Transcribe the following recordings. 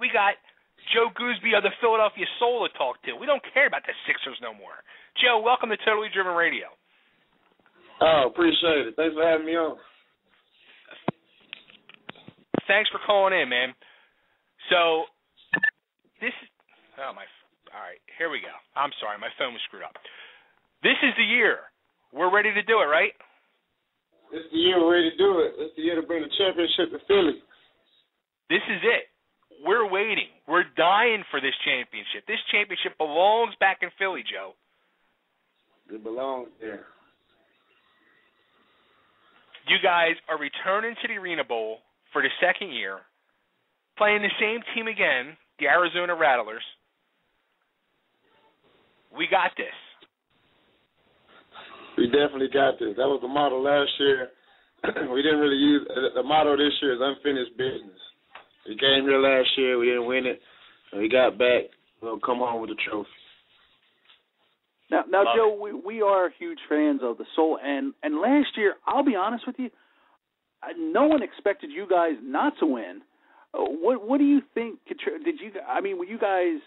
We got Joe Goosby of the Philadelphia Soul to talk to. We don't care about the Sixers no more. Joe, welcome to Totally Driven Radio. Oh, appreciate it. Thanks for having me on. Thanks for calling in, man. So, all right, here we go. I'm sorry, my phone was screwed up. This is the year. We're ready to do it, right? This is the year we're ready to do it. This is the year to bring the championship to Philly. This is it. We're waiting. We're dying for this championship. This championship belongs back in Philly, Joe. It belongs there. You guys are returning to the Arena Bowl for the second year, playing the same team again, the Arizona Rattlers. We got this. We definitely got this. That was the motto last year. We didn't really use the motto this year is unfinished business. We came here last year, we didn't win it, and we got back. We'll come home with a trophy. Now, Joe, we are huge fans of the Soul, and last year, I'll be honest with you, no one expected you guys not to win. What do you think? Were you guys?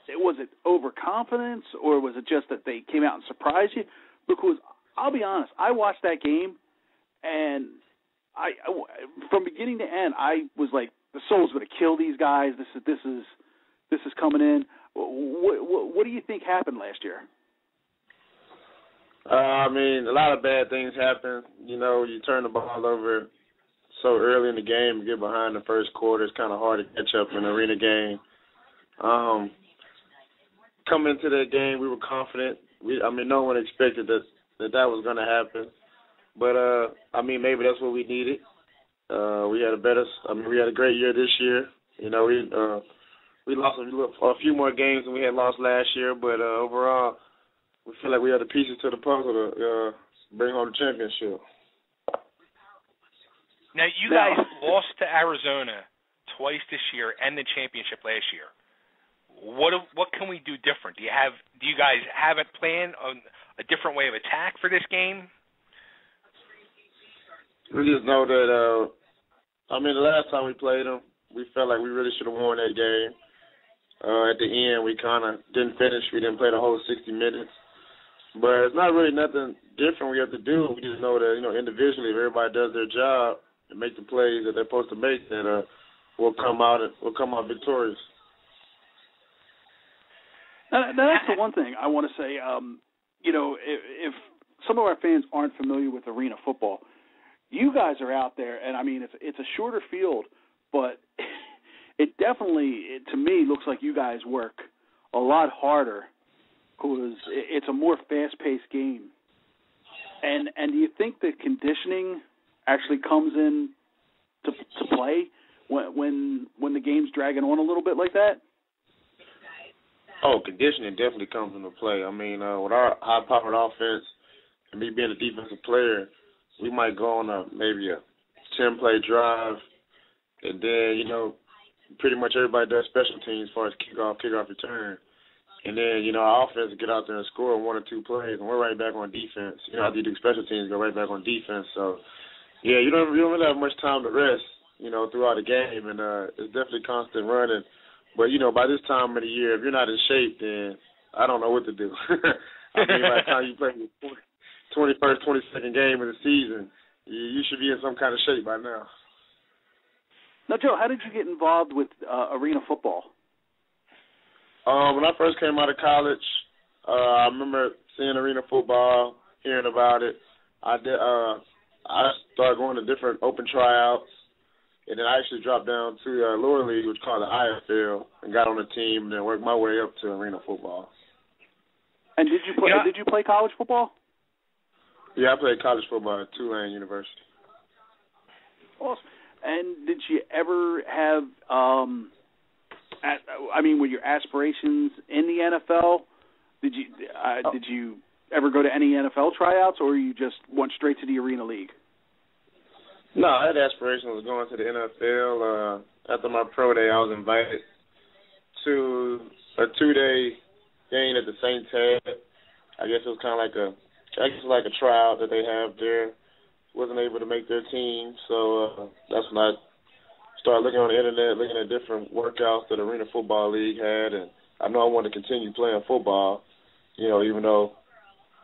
Was it overconfidence, or was it just that they came out and surprised you? Because I'll be honest, I watched that game, and I from beginning to end, I was like, the Soul's going to kill these guys. This is coming in. What do you think happened last year? A lot of bad things happen. You know, you turn the ball over so early in the game and get behind the first quarter. It's kind of hard to catch up in an arena game. Coming into that game, we were confident. No one expected that was going to happen. But, maybe that's what we needed. We had a great year this year. You know, we lost a few more games than we had lost last year, but overall, we feel like we have the pieces to the puzzle to bring home the championship. Now, you guys lost to Arizona twice this year and the championship last year. What can we do different? Do you guys have a plan on a different way of attack for this game? We just know that, the last time we played them, we felt like we really should have won that game. At the end, we kind of didn't finish. We didn't play the whole 60 minutes. But it's not really nothing different we have to do. We just know that, individually, if everybody does their job and make the plays that they're supposed to make, then we'll come out victorious. Now, that's the one thing I want to say. If some of our fans aren't familiar with arena football, you guys are out there, and it's a shorter field, but it definitely, to me, looks like you guys work a lot harder because it's a more fast-paced game. And do you think that conditioning actually comes in to play when the game's dragging on a little bit like that? Oh, conditioning definitely comes into play. With our high-powered offense and me being a defensive player, we might go on maybe a 10-play drive, and then, pretty much everybody does special teams as far as kickoff return. And then, our offense get out there and score 1 or 2 plays, and we're right back on defense. After you do special teams, go right back on defense. So, yeah, you don't really have much time to rest, throughout the game, and it's definitely constant running. But, by this time of the year, if you're not in shape, then I don't know what to do. By the time you play your 21st, 22nd game of the season, you should be in some kind of shape by now. Now, Joe, how did you get involved with arena football? When I first came out of college, I remember seeing arena football, hearing about it. I started going to different open tryouts, and then I actually dropped down to lower league, which is called the AFL, and got on the team, and then worked my way up to arena football. And did you play college football? Yeah, I played college football at Tulane University. Awesome. And did you ever have, were your aspirations in the NFL? Did you ever go to any NFL tryouts, or you just went straight to the Arena League? No, I had aspirations of going to the NFL. After my pro day, I was invited to a 2-day game at the St. Ted. I guess it was kind of like a tryout that they have there. Wasn't able to make their team, so that's when I started looking on the internet, looking at different workouts that Arena Football League had, and I know I wanted to continue playing football, even though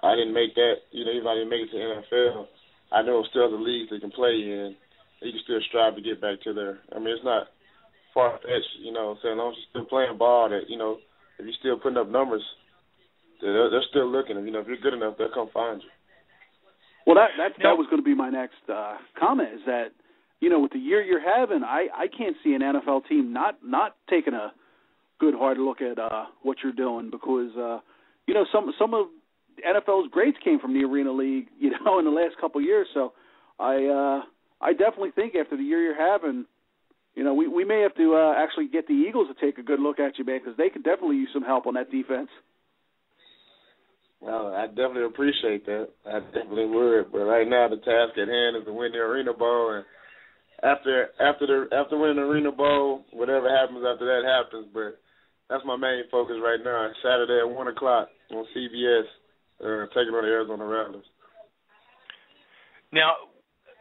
I didn't make that, even though I didn't make it to the NFL, I know there's still other leagues they can play in. You can still strive to get back to there. I mean, it's not far-fetched, saying, as long as you're still playing ball, that, if you're still putting up numbers, they're still looking. If you're good enough, they'll come find you. Well, that was going to be my next comment, is that, with the year you're having, I can't see an NFL team not taking a good hard look at what you're doing, because some of NFL's greats came from the Arena League, in the last couple of years. So I definitely think after the year you're having, we may have to actually get the Eagles to take a good look at you, man, because they could definitely use some help on that defense. Well, I definitely appreciate that. I definitely would. But right now, the task at hand is to win the Arena Bowl, and after winning the Arena Bowl, whatever happens after that happens. But that's my main focus right now. Saturday at 1:00 on CBS, taking on the Arizona Rattlers. Now,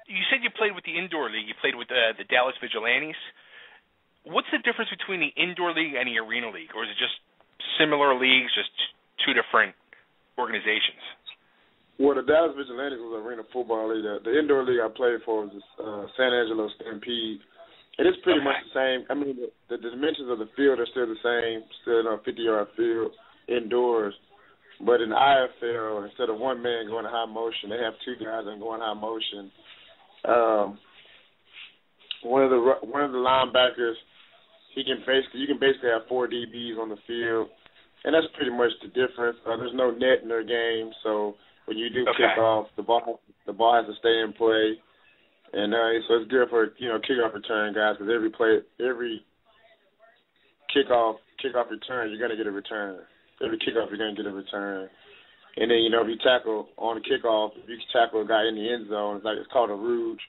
you said you played with the indoor league. You played with the Dallas Vigilantes. What's the difference between the indoor league and the Arena League, or is it just similar leagues, just two different organizations? Well, the Dallas Vigilantes was an Arena Football League. The indoor league I played for was the San Angelo Stampede. And it's pretty much the same. I mean, the dimensions of the field are still the same, still in a 50-yard field indoors. But in the AFL, instead of one man going in high motion, they have two guys that go in high motion. One of the linebackers, you can basically have 4 DBs on the field. And that's pretty much the difference. There's no net in their game, so when you do kick off, the ball has to stay in play, and so it's good for kickoff return guys, because every kickoff return you're gonna get a return. Every kickoff you're gonna get a return, and then if you tackle on the kickoff, if you tackle a guy in the end zone, it's called a rouge,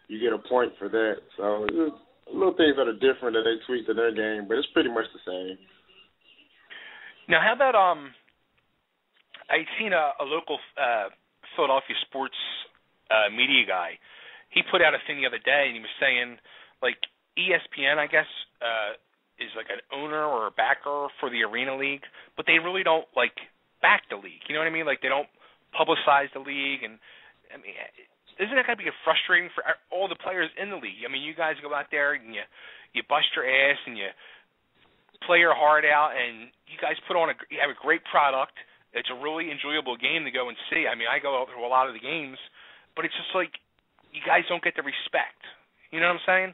you get a point for that. So there's little things that are different that they tweak to their game, but it's pretty much the same. Now, how about I'd seen a local Philadelphia sports media guy. He put out a thing the other day, and he was saying, ESPN, I guess, is like an owner or a backer for the Arena League, but they really don't, back the league. You know what I mean? They don't publicize the league. And, I mean, isn't that going to be frustrating for all the players in the league? I mean, you guys go out there and you bust your ass and you play your heart out, and you guys you have a great product. It's a really enjoyable game to go and see. I mean, I go out to a lot of the games, but it's just you guys don't get the respect. You know what I'm saying?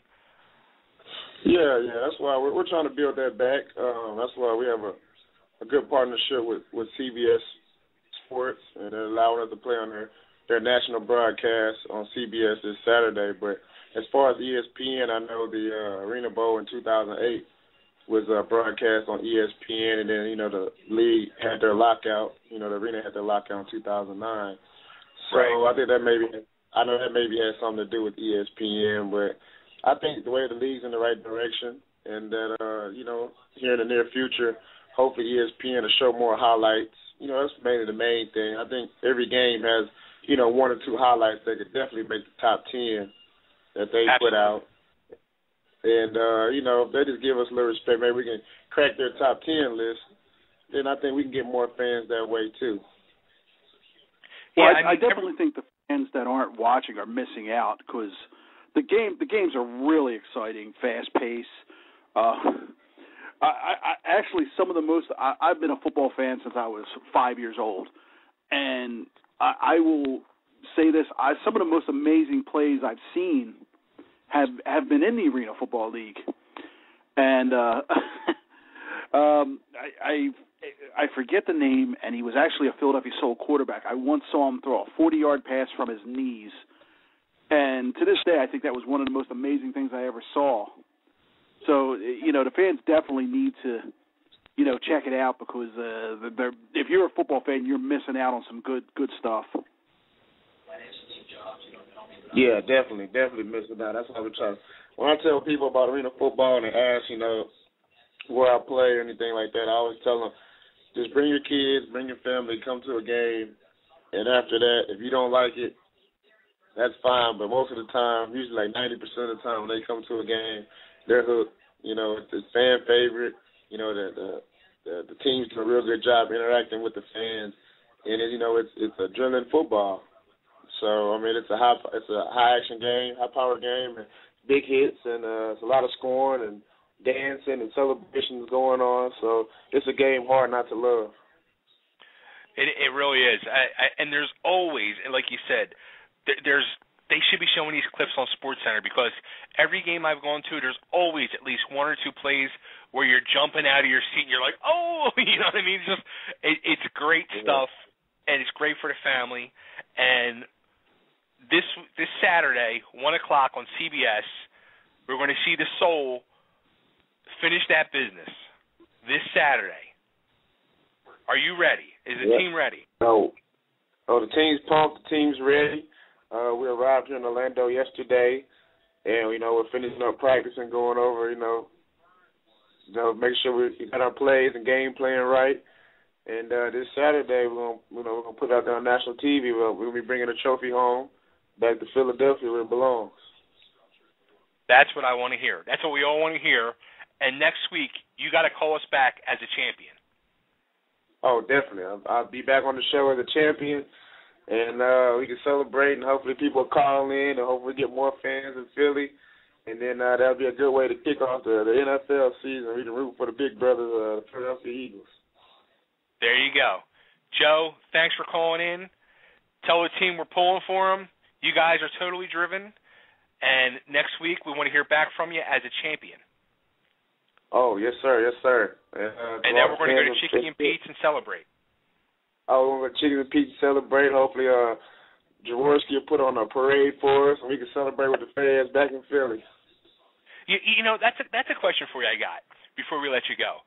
Yeah, that's why we're trying to build that back. That's why we have a good partnership with CBS Sports, and they're allowing us to play on their national broadcast on CBS this Saturday. But as far as ESPN, I know the Arena Bowl in 2008 was broadcast on ESPN, and then, the league had their lockout. The Arena had their lockout in 2009. So I think that maybe has something to do with ESPN, but I think the way the league's in the right direction, and that, here in the near future, hopefully ESPN will show more highlights. That's mainly the main thing. I think every game has, 1 or 2 highlights that could definitely make the top 10 that they put out. And, if they just give us a little respect, maybe we can crack their top 10 list, then I think we can get more fans that way, too. Well, I definitely think the fans that aren't watching are missing out, because the games are really exciting, fast-paced. I actually, some of the most – I've been a football fan since I was 5 years old, and I will say this, some of the most amazing plays I've seen have been in the Arena Football League, and I forget the name, and he was actually a Philadelphia Soul quarterback. I once saw him throw a 40-yard pass from his knees, and to this day I think that was one of the most amazing things I ever saw. So the fans definitely need to check it out, because if you're a football fan, you're missing out on some good stuff. Yeah, definitely missing out. That's why we try. When I tell people about Arena Football and they ask, where I play or anything like that, I always tell them, just bring your kids, bring your family, come to a game, and after that, if you don't like it, that's fine. But most of the time, usually 90% of the time when they come to a game, they're hooked. You know, it's fan favorite. You know, the teams do a real good job interacting with the fans, and you know, it's adrenaline football. So I mean, it's a high action game, high power game, and big hits, and it's a lot of scoring and dancing and celebrations going on. So it's a game hard not to love. It really is. And there's always, like you said, they should be showing these clips on SportsCenter, because every game I've gone to, there's always at least one or two plays where you're jumping out of your seat and you're like, oh, you know what I mean? It's great stuff, and it's great for the family. And this Saturday, 1 o'clock on CBS, we're going to see the Soul finish that business this Saturday. Are you ready? Is the team ready? Oh, the team's pumped. The team's ready. We arrived here in Orlando yesterday, and you know, we're finishing up practice and going over, you know, make sure we got our plays and game plan right. And this Saturday, we're gonna put it out there on national TV. We'll be bringing the trophy home back to Philadelphia where it belongs. That's what I want to hear. That's what we all want to hear. And next week, you got to call us back as a champion. Oh, definitely. I'll be back on the show as a champion, and we can celebrate, and hopefully people will call in, and hopefully get more fans in Philly. And then that'll be a good way to kick off the NFL season. We can root for the big brothers, the Philadelphia Eagles. There you go. Joe, thanks for calling in. Tell the team we're pulling for them. You guys are totally driven. And next week, we want to hear back from you as a champion. Oh, yes, sir. Yes, sir. And then we're going to go to Chicken and Pete's and celebrate. Oh, we're going to Chicken and Pete's and celebrate. Hopefully, Jaworski will put on a parade for us, and we can celebrate with the fans back in Philly. You know, that's a question for you I got before we let you go.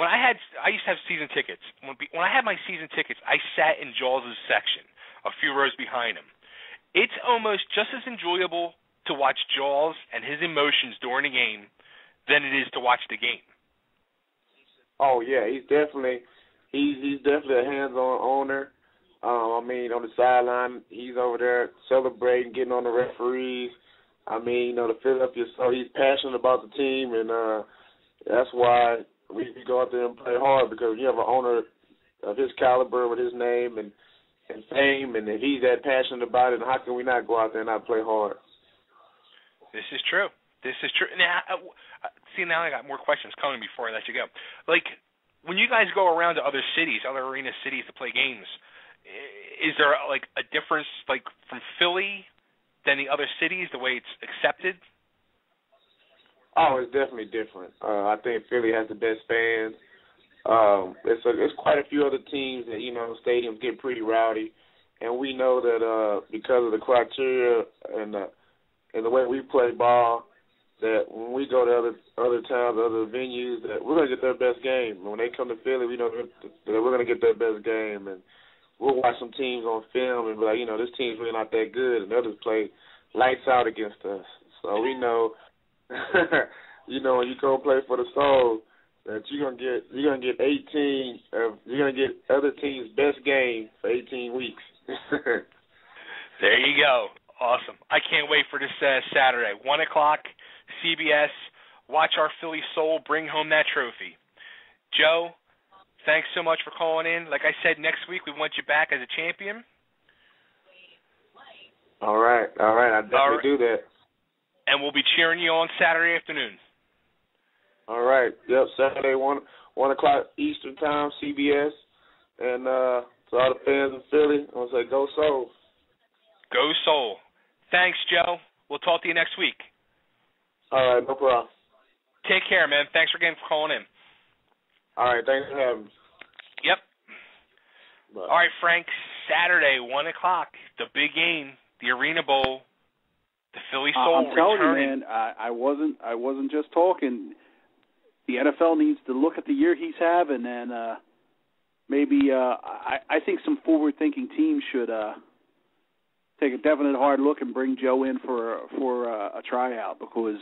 I used to have season tickets. When I had my season tickets, I sat in Jaws' section, a few rows behind him. It's almost just as enjoyable to watch Jaws and his emotions during the game than it is to watch the game. Oh yeah, he's definitely a hands-on owner. I mean, on the sideline, he's over there celebrating, getting on the referees. I mean, you know, the Philadelphia, so he's passionate about the team, and that's why we go out there and play hard, because you have an owner of his caliber with his name and fame, and if he's that passionate about it, how can we not go out there and not play hard? This is true. Now I got more questions coming before I let you go. Like, when you guys go around to other cities, other arena cities to play games, is there, like, a difference, like, from Philly than the other cities, the way it's accepted? Oh, it's definitely different. I think Philly has the best fans. It's quite a few other teams that, you know, stadiums get pretty rowdy, and we know that because of the criteria and the way we play ball, that when we go to other towns, other venues, that we're going to get their best game. When they come to Philly, we know that we're going to get their best game, and we'll watch some teams on film and be like, you know, this team's really not that good, and others play lights out against us. So we know, you know, when you go play for the Soul, that you're gonna get you're gonna get other teams' best game for 18 weeks. There you go. Awesome. I can't wait for this Saturday, 1 o'clock, CBS. Watch our Philly Soul bring home that trophy. Joe, thanks so much for calling in. Like I said, next week we want you back as a champion. All right. I definitely do that. And we'll be cheering you on Saturday afternoon. All right. Yep, Saturday, 1 o'clock Eastern Time, CBS. And to all the fans in Philly, I want to say go Soul. Go Soul. Thanks, Joe. We'll talk to you next week. All right, no problem. Take care, man. Thanks again for calling in. All right, thanks for having me. Yep. Bye. All right, Frank, Saturday, 1 o'clock, the big game, the Arena Bowl, the Philly Soul I'm telling returning. you, man, I wasn't just talking. The NFL needs to look at the year he's having, and maybe I think some forward-thinking teams should take a definite hard look and bring Joe in for a tryout, because